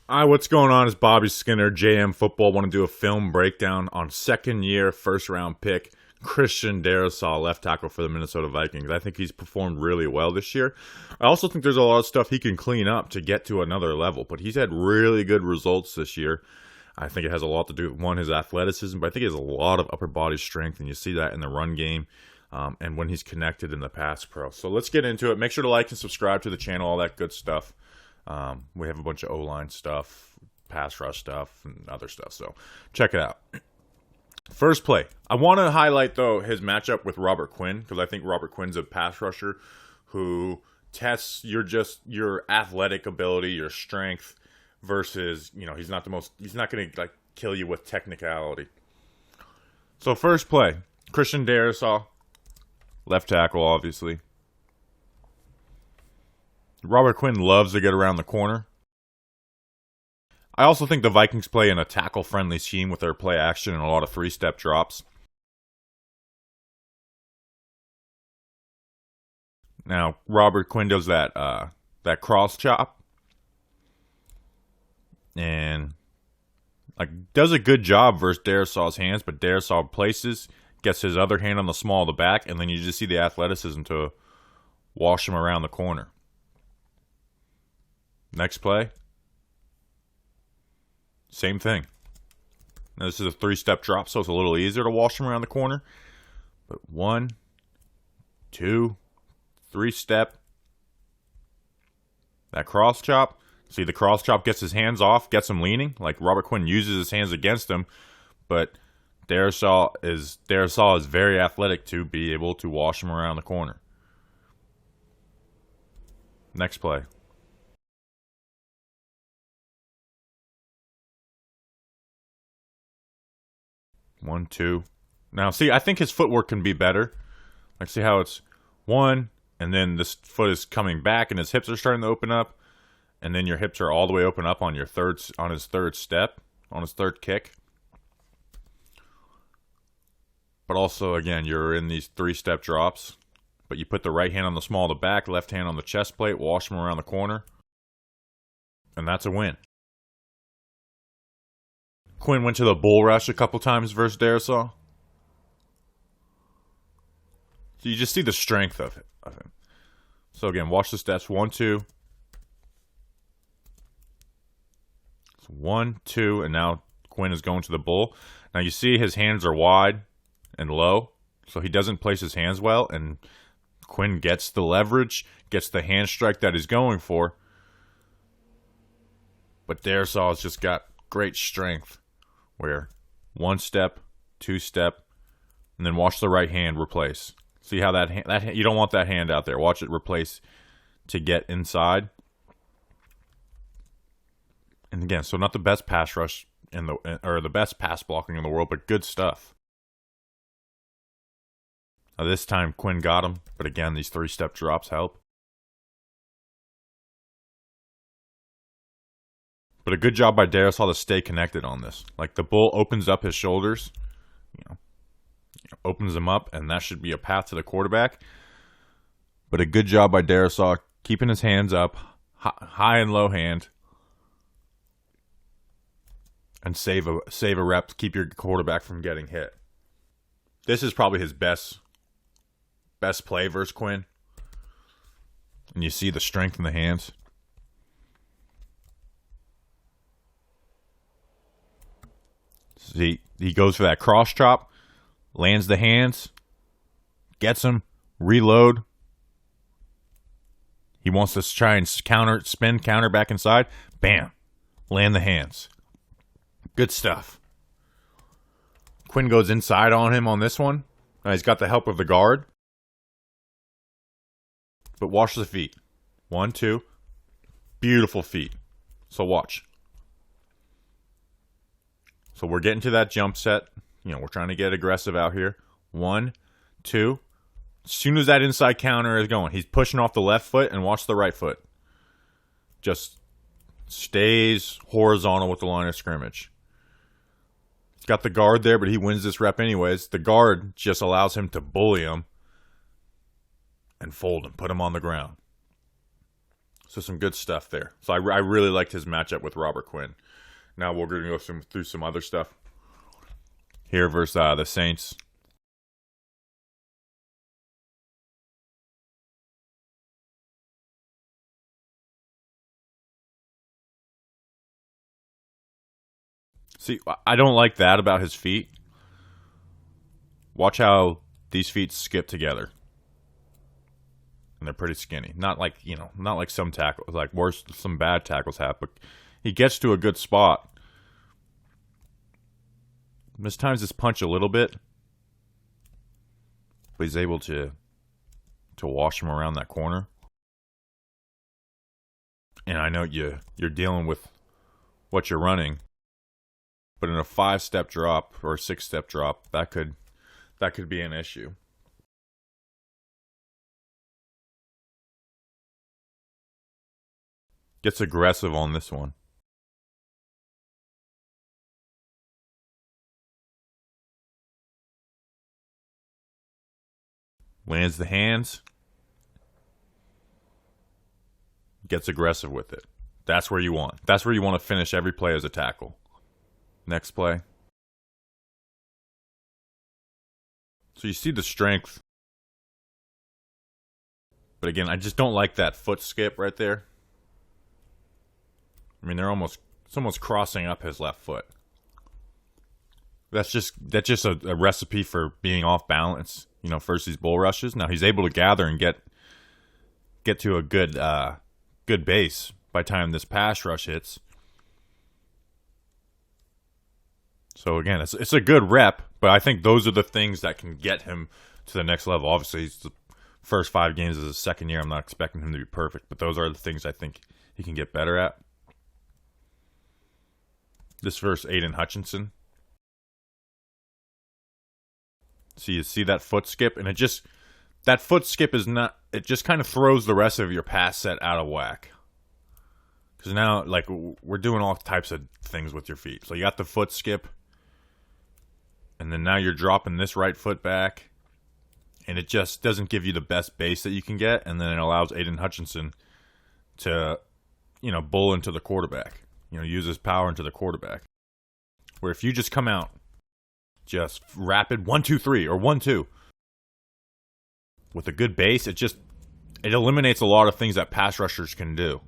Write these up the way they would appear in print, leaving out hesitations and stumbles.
Hi, what's going on? It's Bobby Skinner, JM Football. Want to do a film breakdown on second-year, first-round pick Christian Darrisaw, left tackle for the Minnesota Vikings. I think he's performed really well this year. I also think there's a lot of stuff he can clean up to get to another level, but he's had really good results this year. I think it has a lot to do with, one, his athleticism, but I think he has a lot of upper body strength, and you see that in the run game and when he's connected in the pass pro. So let's get into it. Make sure to like and subscribe to the channel, all that good stuff. We have a bunch of O-line stuff, pass rush stuff, and other stuff, so check it out. First play. I want to highlight, though, his matchup with Robert Quinn, because I think Robert Quinn's a pass rusher who tests your athletic ability, your strength, versus, he's not going to, kill you with technicality. So first play, Christian Darrisaw, left tackle, obviously. Robert Quinn loves to get around the corner. I also think the Vikings play in a tackle-friendly scheme with their play action and a lot of three-step drops. Now, Robert Quinn does that cross chop. And does a good job versus Darrisaw's hands, but Darrisaw places, gets his other hand on the small of the back, and then you just see the athleticism to wash him around the corner. Next play. Same thing. Now this is a three-step drop, so it's a little easier to wash him around the corner. But 1, 2, 3-step. That cross chop. See, the cross chop gets his hands off, gets him leaning. Like Robert Quinn uses his hands against him, but Darrisaw is very athletic to be able to wash him around the corner. Next play. One, two. Now, see, I think his footwork can be better. See how it's 1, and then this foot is coming back, and his hips are starting to open up, and then your hips are all the way open up on his third step, on his third kick. But also, again, you're in these three-step drops, but you put the right hand on the small of the back, left hand on the chest plate, wash him around the corner, and that's a win. Quinn went to the bull rush a couple times versus Darrisaw. So you just see the strength of him. So again, watch the steps. 1, 2. So 1, 2, and now Quinn is going to the bull. Now you see his hands are wide and low, so he doesn't place his hands well, and Quinn gets the leverage, gets the hand strike that he's going for. But Darrisaw has just got great strength. Where 1 step, 2 step, and then watch the right hand replace. See how that you don't want that hand out there. Watch it replace to get inside. And again, so not the best pass rush or the best pass blocking in the world, but good stuff. Now this time Quinn got him, but again, these three-step drops help. But a good job by Darrisaw to stay connected on this. The bull opens up his shoulders, opens them up, and that should be a path to the quarterback. But a good job by Darrisaw keeping his hands up, high and low hand, and save a rep to keep your quarterback from getting hit. This is probably his best play versus Quinn. And you see the strength in the hands. See, he goes for that cross chop, lands the hands, gets him, reload. He wants to try and counter back inside. Bam, land the hands. Good stuff. Quinn goes inside on him on this one. Now he's got the help of the guard. But watch the feet. 1, 2. Beautiful feet. So watch. So we're getting to that jump set. We're trying to get aggressive out here. 1, 2. As soon as that inside counter is going, he's pushing off the left foot, and watch the right foot. Just stays horizontal with the line of scrimmage. He's got the guard there, but he wins this rep anyways. The guard just allows him to bully him and fold him, put him on the ground. So some good stuff there. So I really liked his matchup with Robert Quinn. Now we're going to go through some other stuff. Here versus the Saints. See, I don't like that about his feet. Watch how these feet skip together. And they're pretty skinny. Not like, not like some tackles, like worse, some bad tackles have, but he gets to a good spot. Mistimes his punch a little bit, but he's able to wash him around that corner. And I know you're dealing with what you're running, but in a 5-step drop or a 6-step drop, that could be an issue. Gets aggressive on this one. Lands the hands. Gets aggressive with it. That's where you want. That's where you want to finish every play as a tackle. Next play. So you see the strength. But again, I just don't like that foot skip right there. I mean, it's almost crossing up his left foot. That's just a recipe for being off balance. First these bull rushes. Now he's able to gather and get to a good base by the time this pass rush hits. So again, it's a good rep, but I think those are the things that can get him to the next level. Obviously, he's the first 5 games of his second year. I'm not expecting him to be perfect, but those are the things I think he can get better at. This versus Aiden Hutchinson. So you see that foot skip, and that foot skip it just kind of throws the rest of your pass set out of whack. Because now, like, we're doing all types of things with your feet. So you got the foot skip, and then now you're dropping this right foot back, and it just doesn't give you the best base that you can get, and then it allows Aiden Hutchinson to, bull into the quarterback. Use his power into the quarterback. Where if you just come out, just rapid 1, 2, 3 or 1, 2 with a good base, it eliminates a lot of things that pass rushers can do.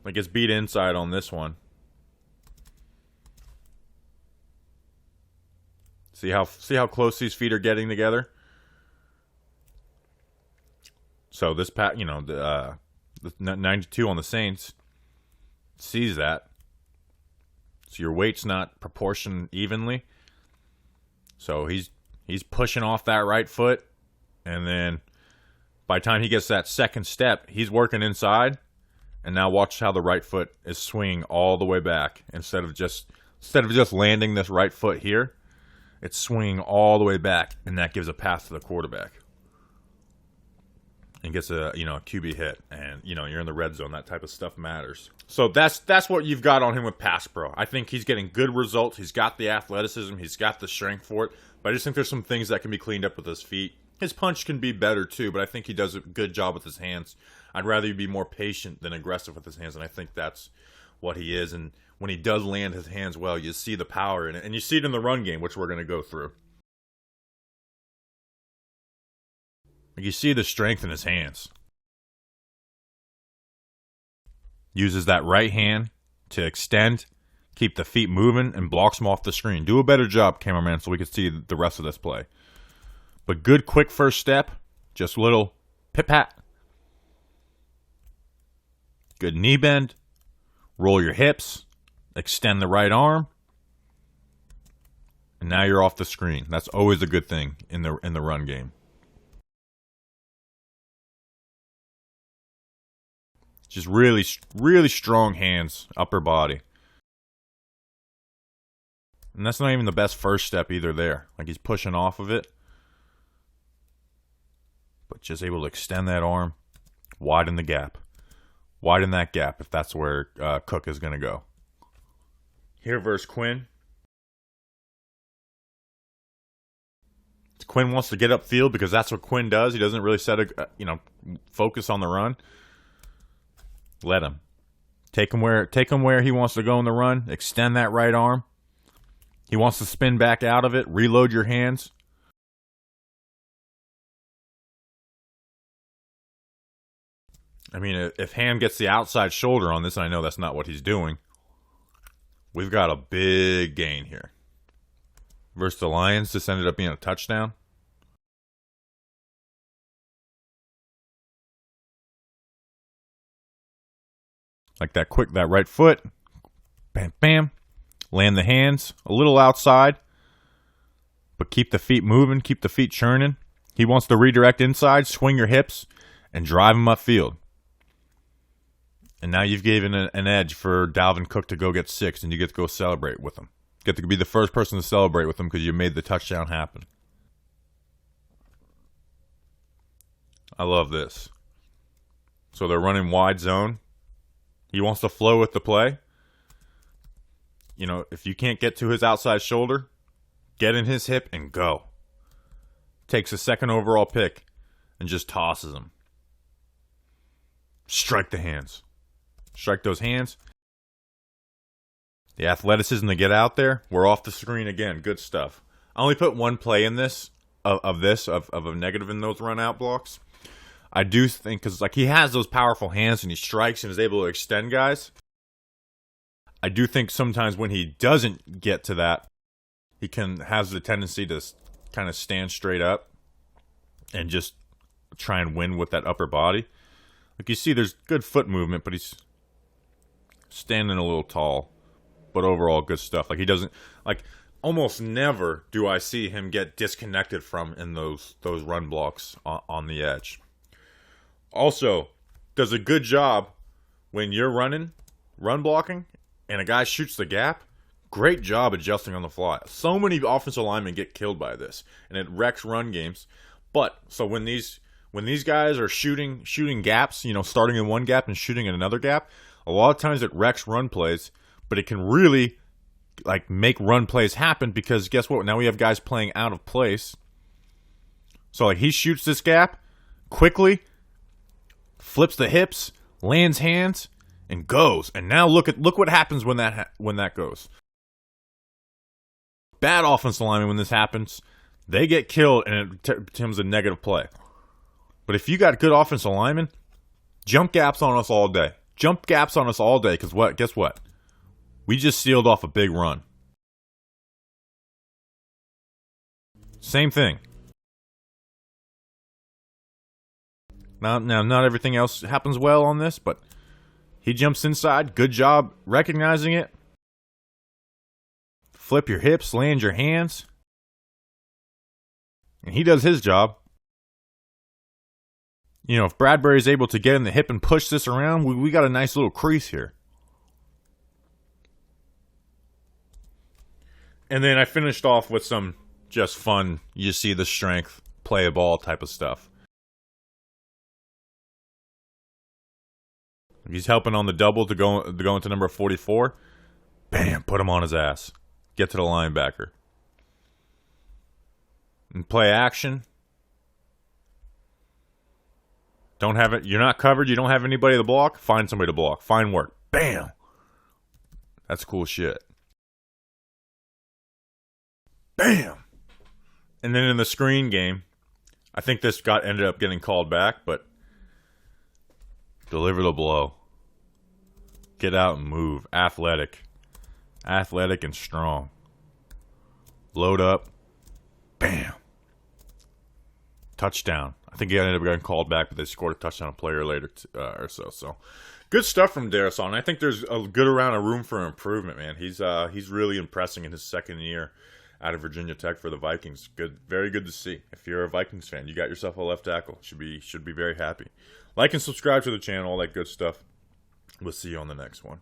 Like, gets beat inside on this one. See how close these feet are getting together. So this the 92 on the Saints sees that. So your weight's not proportioned evenly. So he's pushing off that right foot, and then by the time he gets that second step, he's working inside. And now watch how the right foot is swinging all the way back. Instead of just landing this right foot here, it's swinging all the way back, and that gives a pass to the quarterback. And gets a QB hit, and you're in the red zone. That type of stuff matters. So that's what you've got on him with pass pro. I think he's getting good results. He's got the athleticism. He's got the strength for it. But I just think there's some things that can be cleaned up with his feet. His punch can be better too, but I think he does a good job with his hands. I'd rather he be more patient than aggressive with his hands, and I think that's what he is. And when he does land his hands well, you see the power in it, and you see it in the run game, which we're going to go through. You see the strength in his hands. Uses that right hand to extend, keep the feet moving, and blocks him off the screen. Do a better job, cameraman, so we can see the rest of this play. But good, quick first step. Just a little pip-pat. Good knee bend. Roll your hips. Extend the right arm. And now you're off the screen. That's always a good thing in the run game. Just really, really strong hands, upper body. And that's not even the best first step either there. Like, he's pushing off of it. But just able to extend that arm, widen the gap. Widen that gap if that's where Cook is going to go. Here versus Quinn. Quinn wants to get upfield because that's what Quinn does. He doesn't really set a focus on the run. Let him. Take him where he wants to go in the run. Extend that right arm. He wants to spin back out of it. Reload your hands. I mean, if Hand gets the outside shoulder on this, and I know that's not what he's doing, we've got a big gain here. Versus the Lions, this ended up being a touchdown. Like that right foot. Bam, bam. Land the hands. A little outside. But keep the feet moving. Keep the feet churning. He wants to redirect inside. Swing your hips. And drive him upfield. And now you've given an edge for Dalvin Cook to go get 6. And you get to go celebrate with him. You get to be the first person to celebrate with him because you made the touchdown happen. I love this. So they're running wide zone. He wants to flow with the play. If you can't get to his outside shoulder, get in his hip and go. Takes a second overall pick and just tosses him. Strike the hands. Strike those hands. The athleticism to get out there. We're off the screen again. Good stuff. I only put one play in this, of a negative in those run out blocks. I do think, because he has those powerful hands and he strikes and is able to extend guys. I do think sometimes when he doesn't get to that, he has the tendency to kind of stand straight up and just try and win with that upper body. Like you see, there's good foot movement, but he's standing a little tall. But overall, good stuff. He doesn't, almost never do I see him get disconnected from in those run blocks on the edge. Also, does a good job when you're run blocking, and a guy shoots the gap. Great job adjusting on the fly. So many offensive linemen get killed by this, and it wrecks run games. But so when these guys are shooting gaps, starting in one gap and shooting in another gap, a lot of times it wrecks run plays, but it can really make run plays happen because guess what? Now we have guys playing out of place. So he shoots this gap quickly, flips the hips, lands hands, and goes. And now look what happens when that goes. Bad offensive lineman when this happens, they get killed and it becomes a negative play. But if you got good offensive linemen, jump gaps on us all day. Jump gaps on us all day because guess what? We just sealed off a big run. Same thing. Now, not everything else happens well on this, but he jumps inside. Good job recognizing it. Flip your hips, land your hands. And he does his job. If Bradbury's able to get in the hip and push this around, we got a nice little crease here. And then I finished off with some just fun, you see the strength, play a ball type of stuff. He's helping on the double to go into number 44. Bam, put him on his ass. Get to the linebacker. And play action. Don't have it. You're not covered. You don't have anybody to block. Find somebody to block. Find work. Bam. That's cool shit. Bam. And then in the screen game, I think this ended up getting called back, but deliver the blow. Get out and move. Athletic. Athletic and strong. Load up. Bam. Touchdown. I think he ended up getting called back, but they scored a touchdown a player later or so. So good stuff from Darrisaw. And I think there's a good amount of room for improvement, man. He's really impressing in his second year out of Virginia Tech for the Vikings. Good, very good to see. If you're a Vikings fan, you got yourself a left tackle. Should be very happy. Like and subscribe to the channel, all that good stuff. We'll see you on the next one.